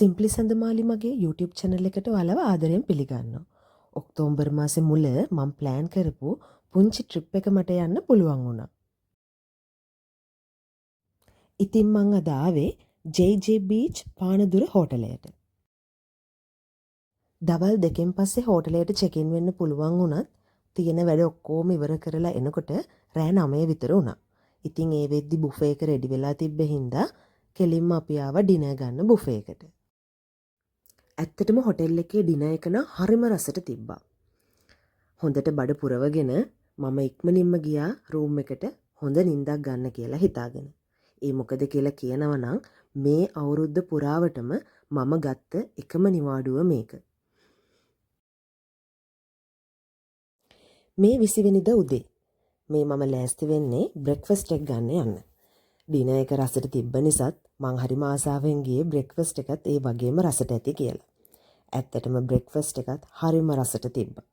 Simply Sandamali මගේ YouTube channel එකට ඔයාලව ආදරයෙන් පිළිගන්නවා. ඔක්තෝබර් මාසේ මුල මම ප්ලෑන් කරපු පුංචි ට්‍රිප් එක මට යන්න පුළුවන් වුණා. ඉතින් මං අද ආවේ JJ Beach පානදුර හෝටලයට. දවල් 2න් පස්සේ හෝටලයට චෙක් ඉන් වෙන්න පුළුවන් වුණත් තියෙන වැඩ ඔක්කොම ඉවර කරලා එනකොට රෑ 9 විතර වුණා. ඉතින් ඒ වෙද්දි බුෆේ එක රෙඩි වෙලා තිබ්බ හින්දා කෙලින්ම අපි ආවා ඩිනර් ගන්න බුෆේ එකට. ඇත්තටම හොටෙල් එකේ ඩිනර් එක නම් හරිම රසට තිබ්බා. හොඳට බඩ පුරවගෙන මම ඉක්මනින්ම ගියා රූම් එකට හොඳ නිින්දක් ගන්න කියලා හිතාගෙන. ඒ මොකද කියලා කියනවා නම් මේ අවුරුද්ද පුරාවටම මම ගත්ත එකම නිවාඩුව මේක. මේ 20 වෙනිදා උදේ මේ මම ලෑස්ති වෙන්නේ බ්‍රෙක්ෆාස්ට් එක ගන්න යන්න. ඩිනර් එක රසට තිබ්බ නිසාත් මං හරිම ආසාවෙන් ගියේ බ්‍රෙක්ෆාස්ට් එකත් ඒ වගේම රසට ඇති කියලා. ඇත්තටම බ්‍රෙක්ෆාස්ට් එකත් හරිම රසට තිබ්බා.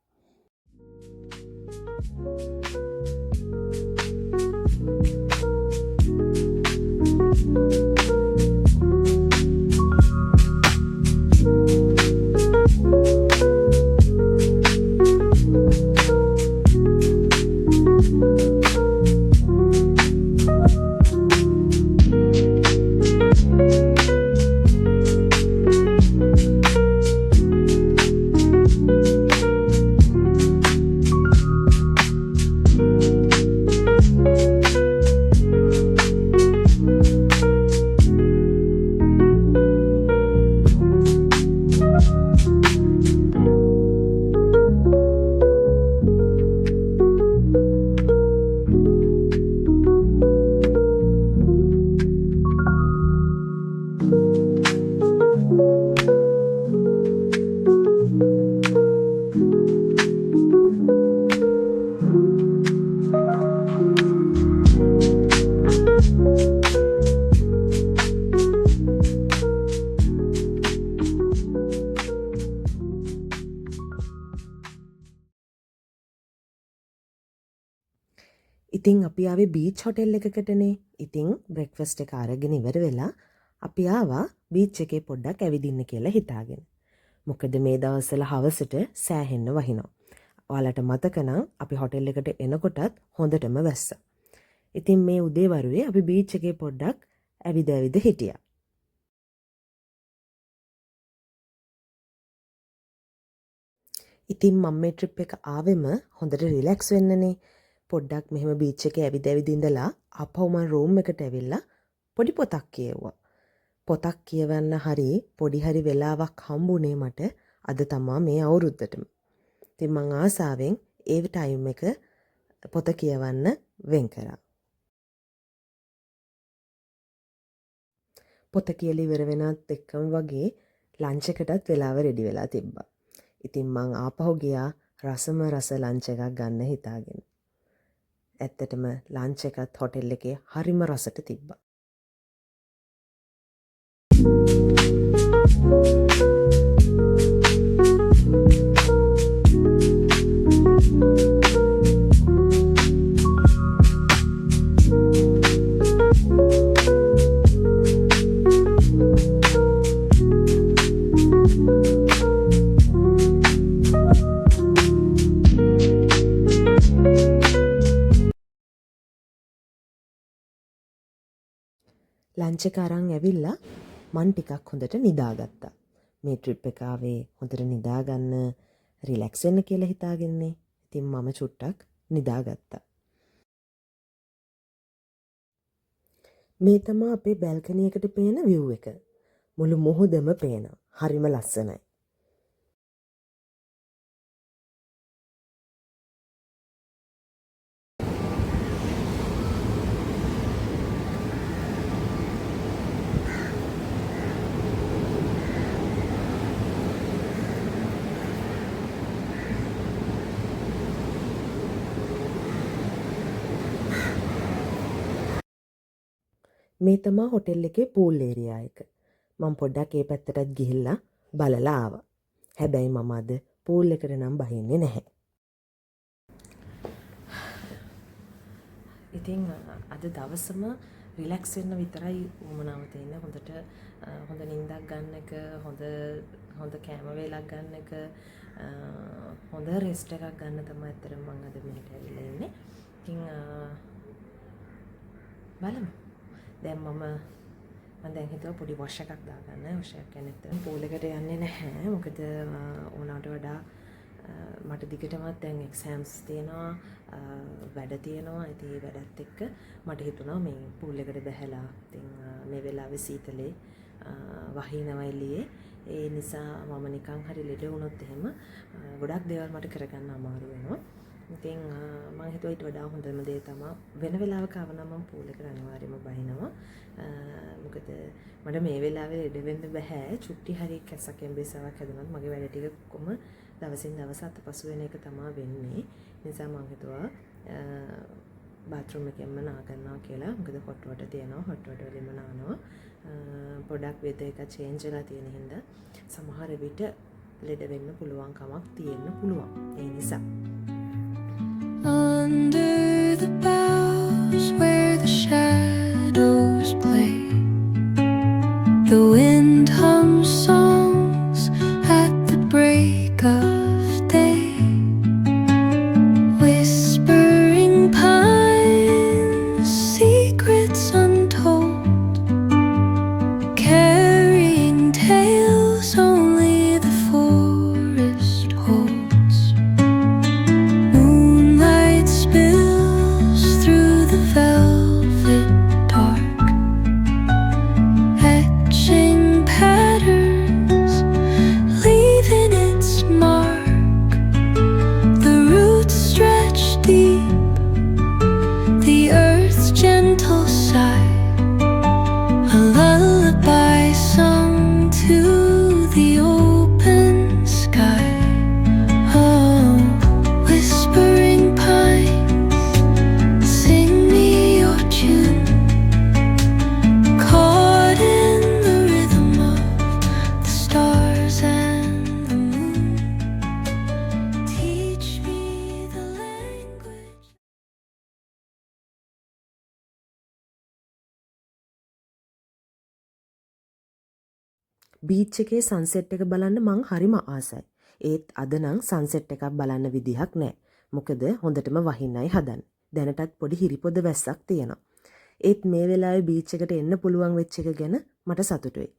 ඉතින් අපි ආවේ බීච් හොටෙල් එකකටනේ. ඉතින් බ්‍රෙක්ෆාස්ට් එක අරගෙන ඉවර වෙලා අපි ආවා බීච් එකේ පොඩ්ඩක් ඇවිදින්න කියලා හිතාගෙන. මොකද මේ දවස්වල හවසට සෑහෙන්න වහිනවා. ඔයාලට මතක නම් අපි හොටෙල් එකට එනකොටත් හොඳටම වැස්සා. ඉතින් මේ උදේවරුේ අපි බීච් එකේ පොඩ්ඩක් ඇවිද හිටියා. ඉතින් මම මේ ට්‍රිප් එක ආවෙම හොඳට රිලැක්ස් වෙන්නනේ. පොඩ්ඩක් මෙහෙම බීච් එකේ ඇවිද ඉඳලා ආපහු මම රූම් එකට ඇවිල්ලා පොඩි පොතක් කියවුවා. පොතක් කියවන්න හරි පොඩි හරි වෙලාවක් හම්බුනේ මට අද තමා මේ අවුරුද්දටම. ඉතින් මං ආසාවෙන් ඒ ටයිම් එක පොත කියවන්න වෙන් කරා. පොත කියලා ඉවර වෙනත් එක්කම වගේ ලන්ච් එකටත් වෙලාව රෙඩි වෙලා තිබ්බා. ඉතින් මං ආපහු ගියා රසම රස ලන්ච් එකක් ගන්න හිතාගෙන. ඇත්තටම ලන්ච් එකත් හොටෙල් එකේ හරිම රසට තිබ්බා. ලන්ච් එක අරන් ඇවිල්ලා මං ටිකක් හොඳට නිදාගත්තා. මේ ට්‍රිප් එක ආවේ හොඳට නිදාගන්න රිලැක්ස් වෙන්න කියලා හිතාගෙනනේ. ඉතින් මම චුට්ටක් නිදාගත්තා. මේ තමයි අපේ බැල්කනි එකට පේන view එක. මුළු මොහොතම පේනවා. හරිම ලස්සනයි. මේ තමා හොටෙල් එකේ පූල් ඒරියා එක. මම පොඩ්ඩක් ඒ පැත්තටත් ගිහිල්ලා බලලා ආවා. හැබැයි මම අද පූල් එකට නම් බහින්නේ නැහැ. ඉතින් අද දවසම රිලැක්ස් වෙන්න විතරයි උවමනාව තියෙන්නේ. හොඳට හොඳ නිින්දක් ගන්න එක, හොඳ කෑම වේලක් ගන්න එක, හොඳ රෙස්ට් එකක් ගන්න තමයි ඇත්තටම මම අද මෙහෙට ඇවිල්ලා ඉන්නේ. ඉතින් බලමු. දැන් මම දැන් හිතුවා පොඩි වොෂ් එකක් දාගන්න. වොෂ් එකක් කියන්නේ නැත්නම් පූල් එකට යන්නේ නැහැ. මොකද ඕනකට වඩා මට දිගටමත් දැන් එක්සෑම්ස් තියෙනවා, වැඩ තියෙනවා. ඉතින් ඒ වැඩත් එක්ක මට හිතුණා මේ පූල් එකට බැහැලා ඉතින් මේ වෙලාවේ සීතලේ වහිනවා එළියේ. ඒ නිසා මම නිකන් හරි ලෙඩ වුණොත් එහෙම ගොඩක් දේවල් මට කරගන්න අමාරු වෙනවා. ඉතින් මම හිතුවා ඊට වඩා හොඳම දේ තමයි වෙන වෙලාවක ආවනම් මම පූල් එකට අනිවාර්යයෙන්ම බහිනවා. මොකද මට මේ වෙලාවේ ලෙඩ වෙන්න බෑ. චුට්ටි හරි කැසකෙන් බෙසාවක් හැදුනත් මගේ වැඩ ටික කොහොම දවසින් දවස අතපසු වෙන එක තමයි වෙන්නේ. නිසා මම හිතුවා බාත්රූම් එකෙන්ම නා ගන්නවා කියලා. මොකද හොට් වොටර් තියෙනවා. Hot water වලින්ම නානවා. පොඩක් වෙදර් එක චේන්ජ් වෙලා තියෙන හින්දා සමහර විට ලෙඩ වෙන්න පුළුවන් කමක් තියෙන්න පුළුවන්. ඒ නිසා under the boughs where the shadows play, the wind hums songs at the break of day, whispering pines, secrets untold, carrying tales only the forest holds. Moonlight spills through the velvet dark, etching patterns, leaving its mark. The roots stretch deep, the earth's gentle sigh, a lullaby sung to the open sky. Oh, whispering pines, sing me your tune, caught in the rhythm of the stars and the moon. Teach me the language. Beach එකේ sunset එක බලන්න මං හරිම ආසයි. ඒත් අද නම් sunset එකක් බලන්න විදිහක් නැහැ. මොකද හොඳටම වහින්නයි හදන්නේ. දැනටත් පොඩි හිරිපොද වැස්සක් තියෙනවා. ඒත් මේ වෙලාවේ බීච් එකට එන්න පුළුවන් වෙච්ච එක ගැන මට සතුටුයි.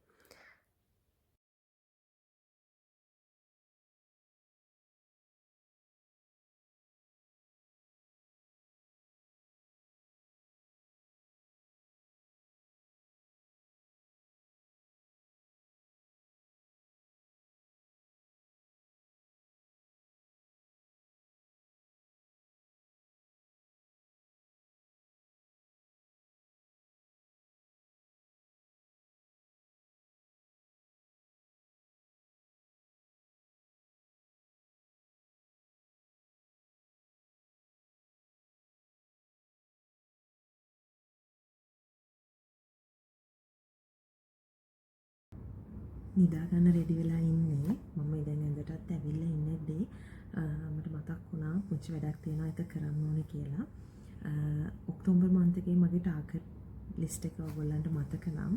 නිදාගන්න රෙඩි වෙලා ඉන්නේ. මම දැන් ඇඳටත් ඇවිල්ලා ඉන්නේදී මට මතක් වුණා පුංචි වැඩක් තියෙනවා ඒක කරන්න ඕනේ කියලා. ඔක්තෝබර් මන්ත් එකේ මගේ ටාගට් ලිස්ට් එක ඔයගොල්ලන්ට මතක නම්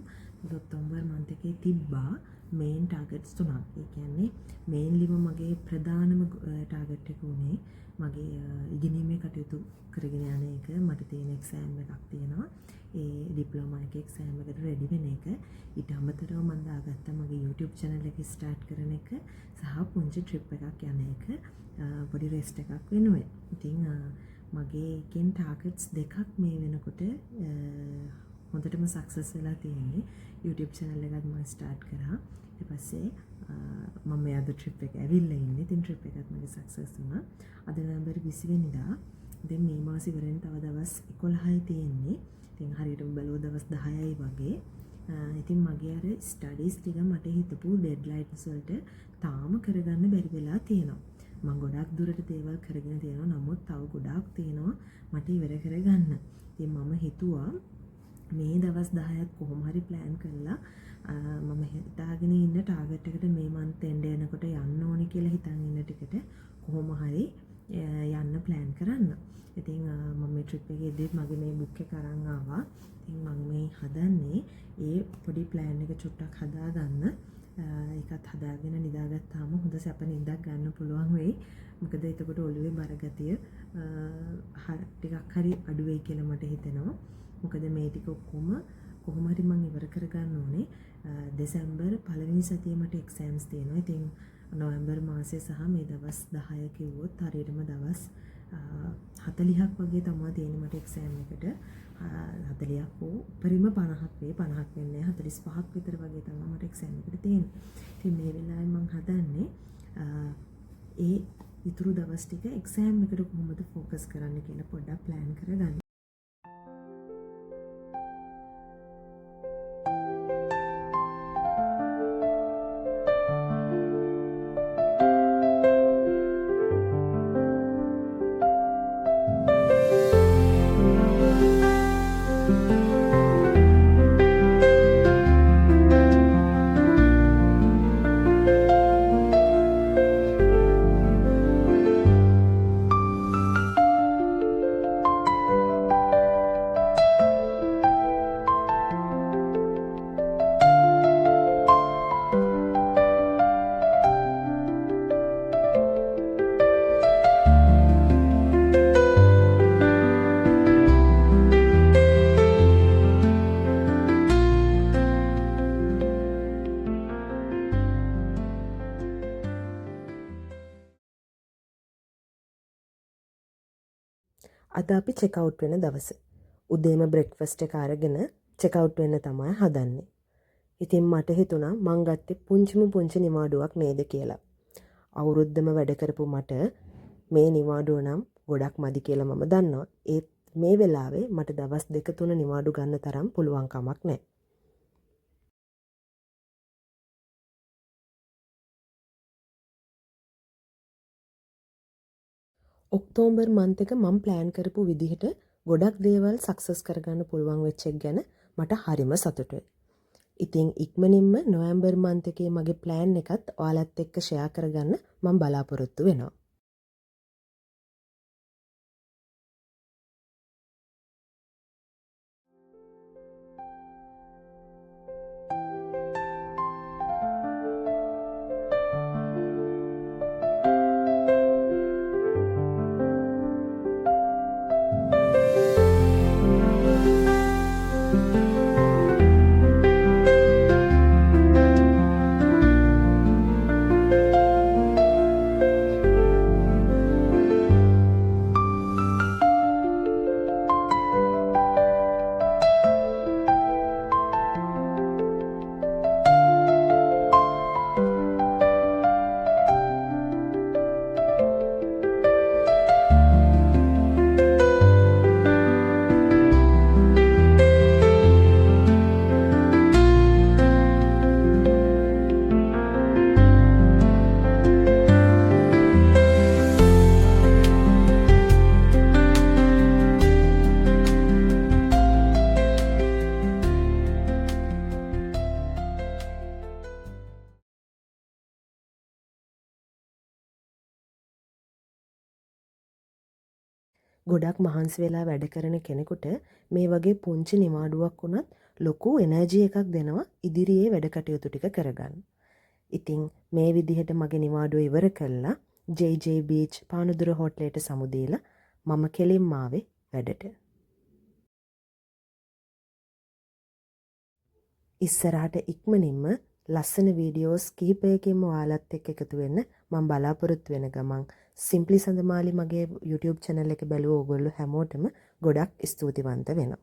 ඔක්තෝබර් මන්ත් එකේ තිබ්බා මේන් ටාගට්ස් 3ක්. ඒ කියන්නේ මේන්ලිම මගේ ප්‍රධානම ටාගට් එක උනේ මගේ ඉගෙනීමේ කටයුතු කරගෙන යන එක. මට තියෙන එක්සෑම් එකක් තියෙනවා. ඒ ඩිප්ලෝමා එකේ එක්සෑම් එකට රෙඩි වෙන එක. ඊට අමතරව මම දාගත්තා මගේ YouTube channel එක ස්ටාර්ට් කරන එක සහ පුංචි ට්‍රිප් එකක් යන එක පොඩි රෙස්ට් එකක් වෙනුවෙන්. ඉතින් මගේ එකෙන් ටාගට්ස් දෙකක් මේ වෙනකොට හොඳටම සක්සස් වෙලා තියෙන්නේ. YouTube channel එකත් මම ස්ටාර්ට් කරා. ඊට පස්සේ මම මේ අද ට්‍රිප් එක ඇවිල්ලා ඉන්නේ. ඉතින් ට්‍රිප් එකත් මගේ සක්සස් වුණා. අද නොවැම්බර් 20 වෙනිදා. දැන් මේ මාසෙ ඉවරෙන් තව දවස් 11යි තියෙන්නේ. ඉතින් හරියටම බලුව දවස් 10යි වගේ. ඉතින් මගේ අර ස්ටඩීස් ටික මට හිතපු ඩෙඩ්ලයින්ස් වලට තාම කරගන්න බැරි වෙලා තියෙනවා. මම ගොඩක් දුරට දේවල් කරගෙන තියෙනවා. නමුත් තව ගොඩාක් තියෙනවා මට ඉවර කරගන්න. ඉතින් මම හිතුවා මේ දවස් 10ක් කොහොම හරි ප්ලෑන් කරලා මම හිතාගෙන ඉන්න ටාගට් එකට මේ මන්ත් එන්ඩ් එනකොට යන්න ඕනේ කියලා හිතන් ඉන්න ටිකට කොහොම හරි යන්න යන්න ප්ලෑන් කරන්න. ඉතින් මම මේ ට්‍රිප් එකේ ඉද්දිත් මගේ මේ බුක් එක අරන් ආවා. ඉතින් මම මේ හදන්නේ ඒ පොඩි ප්ලෑන් එක චුට්ටක් හදාගන්න. ඒකත් හදාගෙන නිදාගත්තාම හොඳ සැප නිින්දක් ගන්න පුළුවන් වෙයි. මොකද එතකොට ඔළුවේ බරගතිය ටිකක් හරි අඩු වෙයි කියලා මට හිතෙනවා. මොකද මේ ටික ඔක්කොම කොහොම හරි මම ඉවර කරගන්න ඕනේ. දෙසැම්බර් පළවෙනි සතියේ මට එක්සෑම්ස් තියෙනවා. ඉතින් නොවැම්බර් මාසේ සහ මේ දවස් 10 කිව්වොත් හරියටම දවස් 40ක් වගේ තමයි තියෙන්නේ මට එක්සෑම් එකට. 40ක් වූ උපරිම 50ක් වේ. 50ක් වෙන්නේ 45ක් විතර වගේ තමයි මට එක්සෑම් එකට තියෙන්නේ. ඉතින් මේ වෙලාවේ මම හදන්නේ ඒ ඉතුරු දවස් ටික එක්සෑම් එකට කොහොමද ફોකස් කරන්න කියලා පොඩ්ඩක් ප්ලෑන් කරගන්න. අද අපි චෙක්අවුට් වෙන දවස. උදේම බ්‍රෙක්ෆාස්ට් එක අරගෙන චෙක්අවුට් වෙන්න තමයි හදන්නේ. ඉතින් මට හිතුණා මං ගත්තේ පුංචි නිවාඩුවක් නේද කියලා. අවුරුද්දම වැඩ කරපු මට මේ නිවාඩුව නම් ගොඩක් මදි කියලා මම දන්නවා. ඒත් මේ වෙලාවේ මට දවස් 2-3 නිවාඩු ගන්න තරම් පුළුවන් කමක් නැහැ. ඔක්තෝබර් මන්ත් එක මම ප්ලෑන් කරපු විදිහට ගොඩක් දේවල් සක්සස් කරගන්න පුළුවන් වෙච්ච එක ගැන මට හරිම සතුටුයි. ඉතින් ඉක්මනින්ම නොවැම්බර් මන්ත් එකේ මගේ ප්ලෑන් එකත් ඔයාලත් එක්ක ෂෙයා කරගන්න මම බලාපොරොත්තු වෙනවා. ගොඩක් මහන්සි වෙලා වැඩ කරන කෙනෙකුට මේ වගේ පුංචි නිවාඩුවක් වුණත් ලොකු එනර්ජි එකක් දෙනවා ඉදිරියේ වැඩ කටයුතු ටික කරගන්න. ඉතින් මේ විදිහට මගේ නිවාඩුව ඉවර කළා JJ Beach පානදුර හෝටලයට සමුදීලා මම කෙලින්ම ආවේ වැඩට. ඉස්සරහට ඉක්මනින්ම ලස්සන වීඩියෝස් කිහිපයකින්ම ඔයාලත් එක්ක එකතු වෙන්න මම බලාපොරොත්තු වෙන ගමන් සිම්ප්ලි සඳමාලි මගේ YouTube channel එක බැලුව ඕගොල්ලෝ හැමෝටම ගොඩක් ස්තුතිවන්ත වෙනවා.